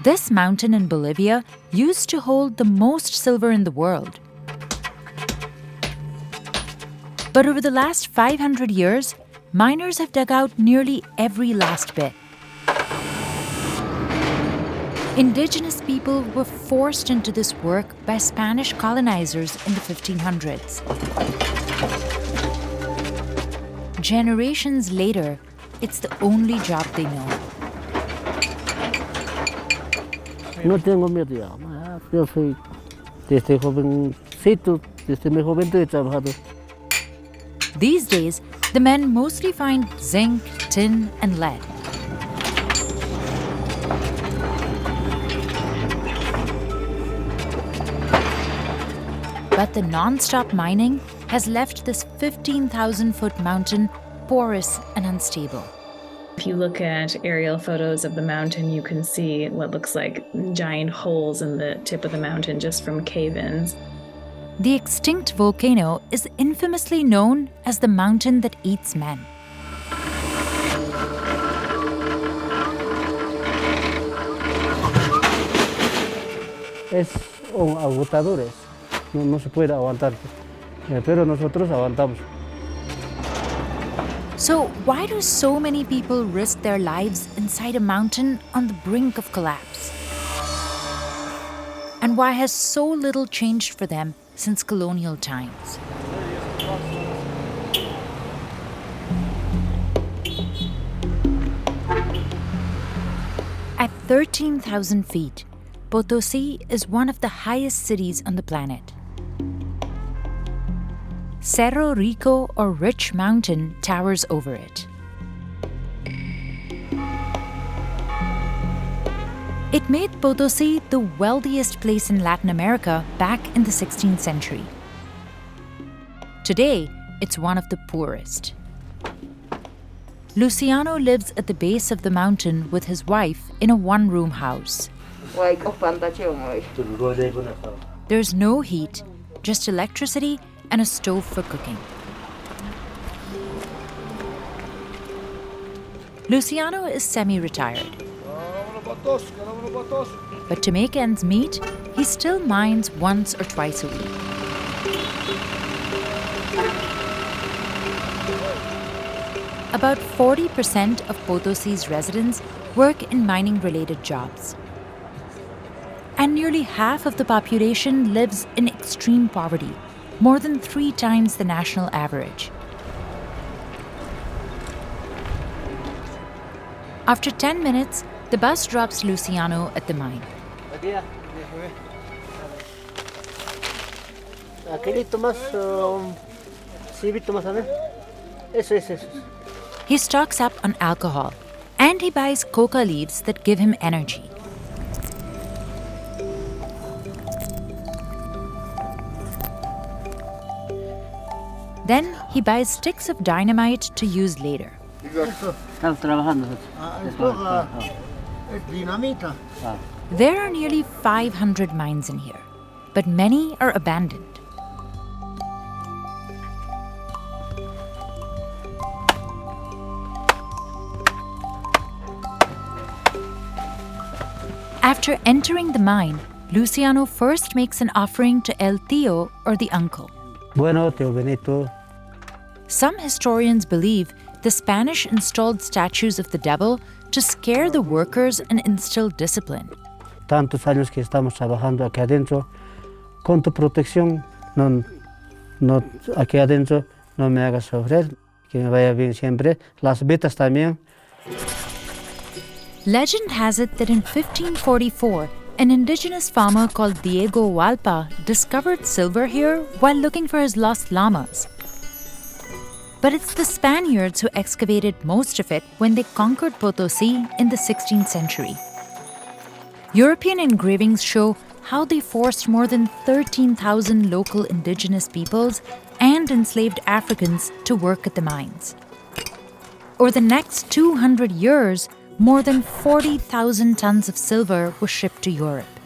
This mountain in Bolivia used to hold the most silver in the world. But over the last 500 years, miners have dug out nearly every last bit. Indigenous people were forced into this work by Spanish colonizers in the 1500s. Generations later, it's the only job they know. No tengo miedo ya. Yo soy desde jovencito, desde mi juventud he trabajado. These days, the men mostly find zinc, tin, and lead. But the non-stop mining has left this 15,000-foot mountain porous and unstable. If you look at aerial photos of the mountain, you can see what looks like giant holes in the tip of the mountain just from cave-ins. The extinct volcano is infamously known as the mountain that eats men. Es agotadores, no se puede aguantar, pero nosotros aguantamos. So why do so many people risk their lives inside a mountain on the brink of collapse? And why has so little changed for them since colonial times? At 13,000 feet, Potosi is one of the highest cities on the planet. Cerro Rico, or Rich Mountain, towers over it. It made Potosi the wealthiest place in Latin America back in the 16th century. Today, it's one of the poorest. Luciano lives at the base of the mountain with his wife in a one-room house. There's no heat, just electricity and a stove for cooking. Luciano is semi-retired. But to make ends meet, he still mines once or twice a week. About 40% of Potosi's residents work in mining-related jobs. And nearly half of the population lives in extreme poverty, more than 3 times the national average. After 10 minutes, the bus drops Luciano at the mine. He stocks up on alcohol, and he buys coca leaves that give him energy. Then he buys sticks of dynamite to use later. There are nearly 500 mines in here, but many are abandoned. After entering the mine, Luciano first makes an offering to El Tío, or the uncle. Bueno, Tío Benito. Some historians believe the Spanish installed statues of the devil to scare the workers and instill discipline. Tantos años que estamos trabajando aquí adentro, con tu protección, no, aquí adentro no me hagas sufrir, que me vaya bien siempre. Las vetas también. Legend has it that in 1544, an indigenous farmer called Diego Hualpa discovered silver here while looking for his lost llamas. But it's the Spaniards who excavated most of it when they conquered Potosi in the 16th century. European engravings show how they forced more than 13,000 local indigenous peoples and enslaved Africans to work at the mines. Over the next 200 years, more than 40,000 tons of silver were shipped to Europe.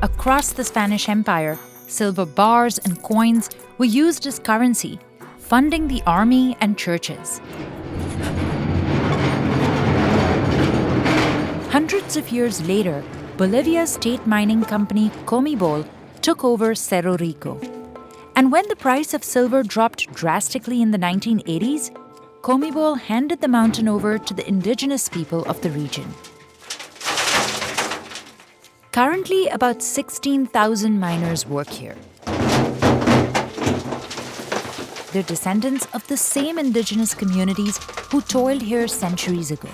Across the Spanish Empire, silver bars and coins were used as currency, funding the army and churches. Hundreds of years later, Bolivia's state mining company Comibol took over Cerro Rico. And when the price of silver dropped drastically in the 1980s, Comibol handed the mountain over to the indigenous people of the region. Currently, about 16,000 miners work here. They're descendants of the same indigenous communities who toiled here centuries ago.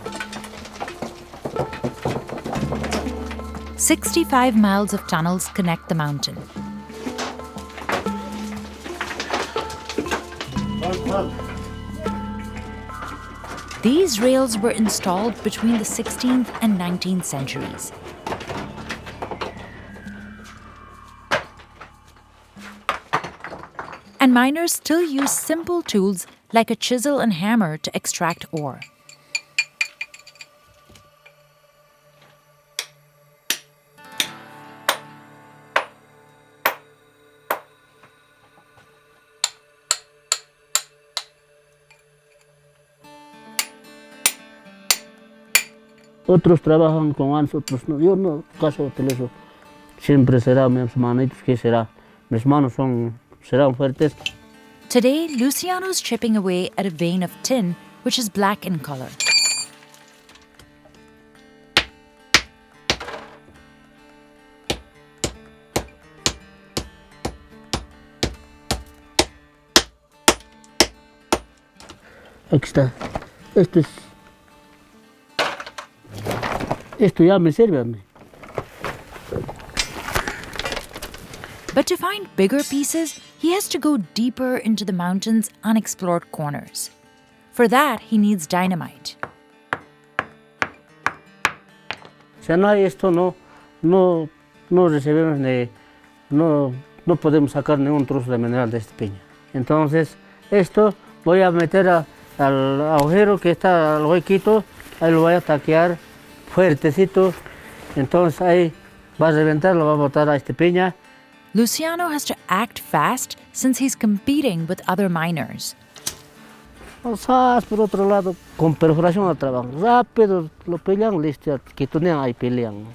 65 miles of tunnels connect the mountain. These rails were installed between the 16th and 19th centuries. And miners still use simple tools like a chisel and hammer to extract ore. Otros trabajan con manos, otros no. Yo no caso de eso. Siempre será mis manitos que será. Mis manos serán fuertes. Today, Luciano's chipping away at a vein of tin, which is black in color. Aquí está. Esto ya me sirve a mí. But to find bigger pieces, he has to go deeper into the mountain's unexplored corners. For that, he needs dynamite. Si no hay esto, no recibimos no podemos sacar ningún trozo de mineral de esta piña. Entonces, esto voy a meter al agujero que está al huequito, ahí lo voy a taquear fuertecito, entonces ahí va a reventar, lo va a botar a esta piña. Luciano has to act fast since he's competing with other miners. Por otro lado, con perforación al trabajo, rápido lo pelean, listo, que tenían ahí pelean.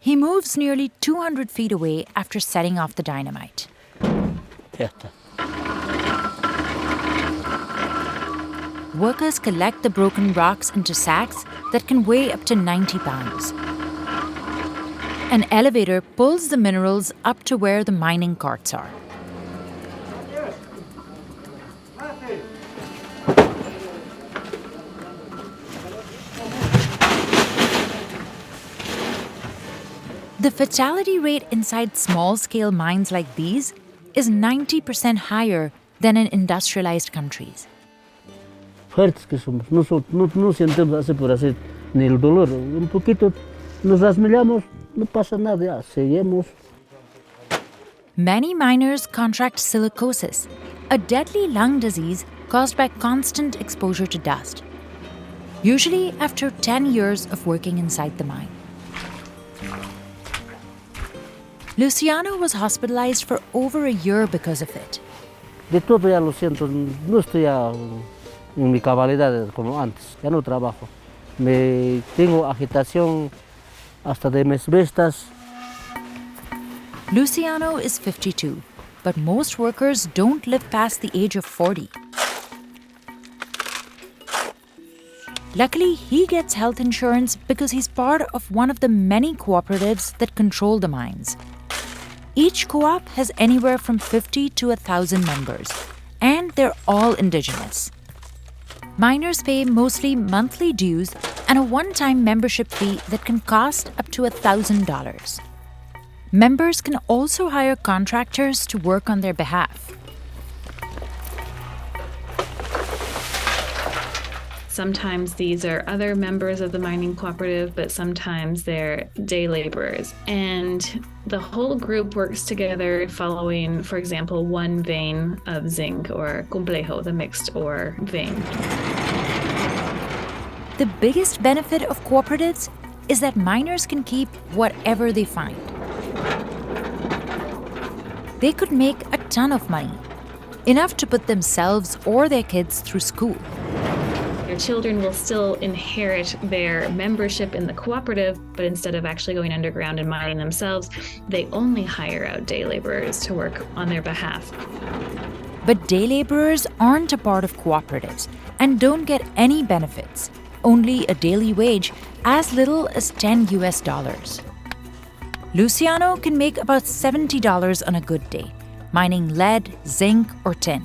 He moves nearly 200 feet away after setting off the dynamite. Ya está. Workers collect the broken rocks into sacks that can weigh up to 90 pounds. An elevator pulls the minerals up to where the mining carts are. The fatality rate inside small-scale mines like these is 90% higher than in industrialized countries. Fuertes que somos, no sentimos así por así, ni el dolor, un poquito nos rasmillamos, no pasa nada, ya, seguimos. Many miners contract silicosis, a deadly lung disease caused by constant exposure to dust, usually after 10 years of working inside the mine. Luciano was hospitalized for over a year because of it. De todo ya lo siento, no estoy ya en mi cabalidad como antes, ya no trabajo. Tengo agitación hasta de mis vistas. Luciano is 52, but most workers don't live past the age of 40. Luckily, he gets health insurance because he's part of one of the many cooperatives that control the mines. Each co-op has anywhere from 50 to 1,000 members, and they're all indigenous. Miners pay mostly monthly dues and a one-time membership fee that can cost up to $1,000. Members can also hire contractors to work on their behalf. Sometimes these are other members of the mining cooperative, but sometimes they're day laborers. And the whole group works together following, for example, one vein of zinc or complejo, the mixed ore vein. The biggest benefit of cooperatives is that miners can keep whatever they find. They could make a ton of money, enough to put themselves or their kids through school. They're children will still inherit their membership in the cooperative, but instead of actually going underground and mining themselves, they only hire out day laborers to work on their behalf. But day laborers aren't a part of cooperatives and don't get any benefits, only a daily wage as little as $10 US. Luciano can make about $70 on a good day, mining lead, zinc, or tin.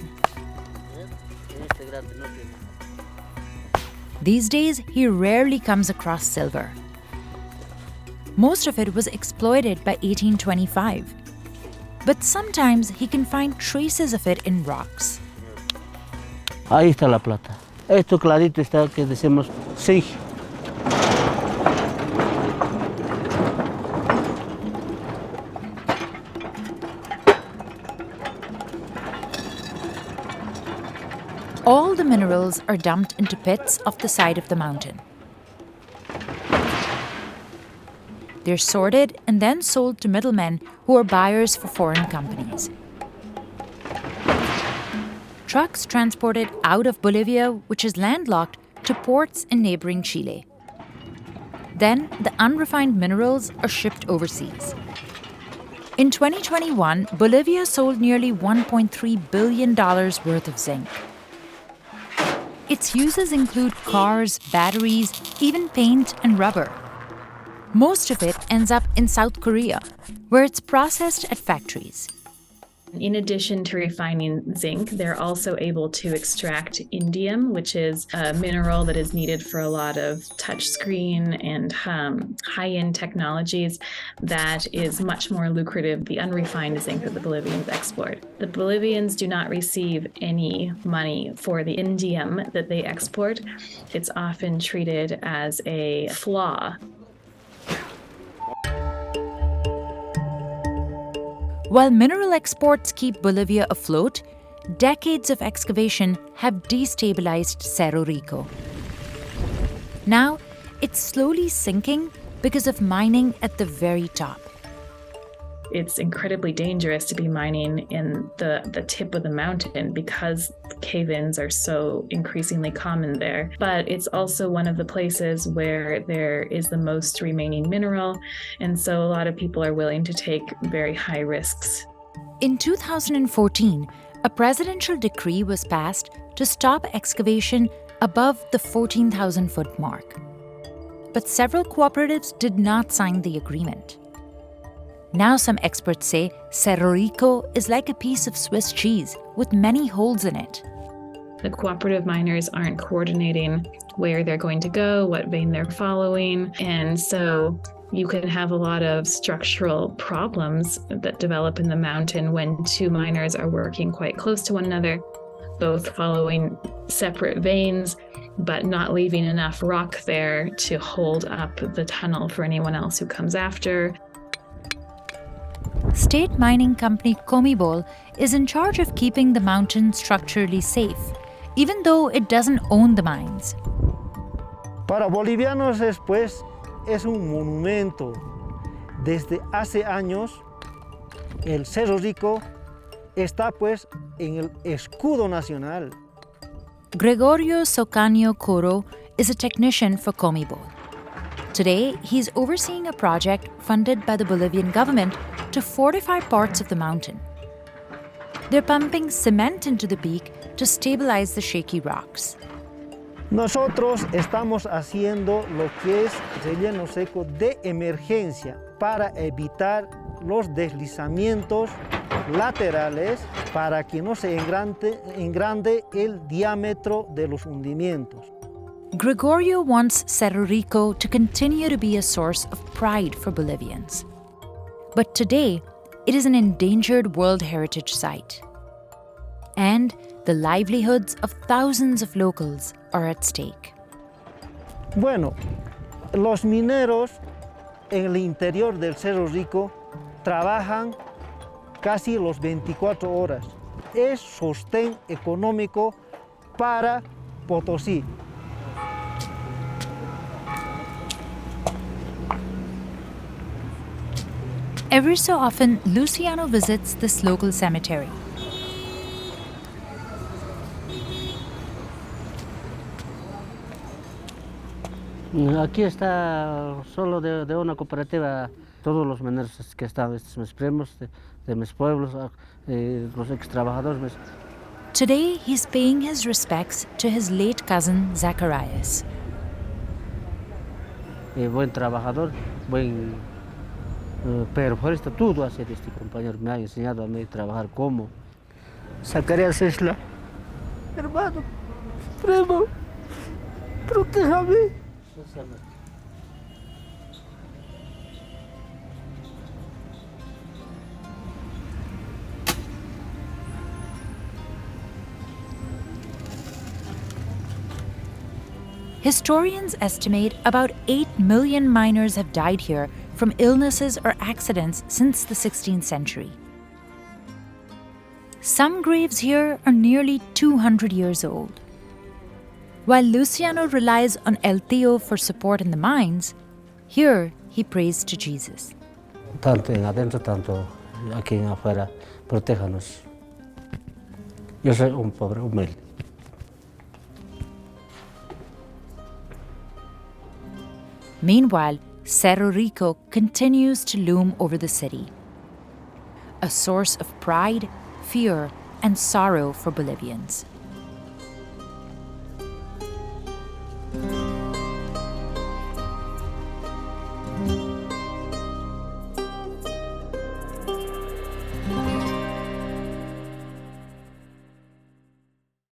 These days, he rarely comes across silver. Most of it was exploited by 1825. But sometimes he can find traces of it in rocks. Ahí está la plata. Esto clarito está que decimos zinc. All the minerals are dumped into pits off the side of the mountain. They're sorted and then sold to middlemen who are buyers for foreign companies. Trucks transported out of Bolivia, which is landlocked, to ports in neighboring Chile. Then the unrefined minerals are shipped overseas. In 2021, Bolivia sold nearly $1.3 billion worth of zinc. Its uses include cars, batteries, even paint and rubber. Most of it ends up in South Korea, where it's processed at factories. In addition to refining zinc, they're also able to extract indium, which is a mineral that is needed for a lot of touchscreen and high-end technologies that is much more lucrative, the unrefined zinc that the Bolivians export. The Bolivians do not receive any money for the indium that they export. It's often treated as a flaw. While mineral exports keep Bolivia afloat, decades of excavation have destabilized Cerro Rico. Now, it's slowly sinking because of mining at the very top. It's incredibly dangerous to be mining in the tip of the mountain because cave-ins are so increasingly common there. But it's also one of the places where there is the most remaining mineral, and so a lot of people are willing to take very high risks. In 2014, a presidential decree was passed to stop excavation above the 14,000-foot mark. But several cooperatives did not sign the agreement. Now some experts say Cerro Rico is like a piece of Swiss cheese with many holes in it. The cooperative miners aren't coordinating where they're going to go, what vein they're following, and so you can have a lot of structural problems that develop in the mountain when two miners are working quite close to one another, both following separate veins, but not leaving enough rock there to hold up the tunnel for anyone else who comes after. State mining company Comibol is in charge of keeping the mountain structurally safe, even though it doesn't own the mines. Para bolivianos es un monumento. Desde hace años, el Cerro Rico está en el escudo nacional. Gregorio Socaño Coro is a technician for Comibol. Today, he's overseeing a project funded by the Bolivian government to fortify parts of the mountain. They're pumping cement into the peak to stabilize the shaky rocks. Nosotros estamos haciendo lo que es relleno seco de emergencia para evitar los deslizamientos laterales para que no se engrande el diámetro de los hundimientos. Gregorio wants Cerro Rico to continue to be a source of pride for Bolivians. But today, it is an endangered World Heritage Site. And the livelihoods of thousands of locals are at stake. Bueno, los mineros en el interior del Cerro Rico trabajan casi los 24 horas. Es sostén económico para Potosi. Every so often, Luciano visits this local cemetery. Aquí está solo de una cooperativa, todos los mineros que están, estos mis primos de mis pueblos, los ex trabajadores. Today, he's paying his respects to his late cousin Zacharias. Buen trabajador, buen pero por esto todo hacer este compañero me ha enseñado a mí trabajar como. Zacarías es la hermano, primo, protéjame. Historians estimate about 8 million miners have died here from illnesses or accidents since the 16th century. Some graves here are nearly 200 years old. While Luciano relies on El Tío for support in the mines, here he prays to Jesus. Tanto en adentro, tanto aquí en afuera, protéjanos. Yo soy un pobre humilde. Meanwhile, Cerro Rico continues to loom over the city, a source of pride, fear, and sorrow for Bolivians.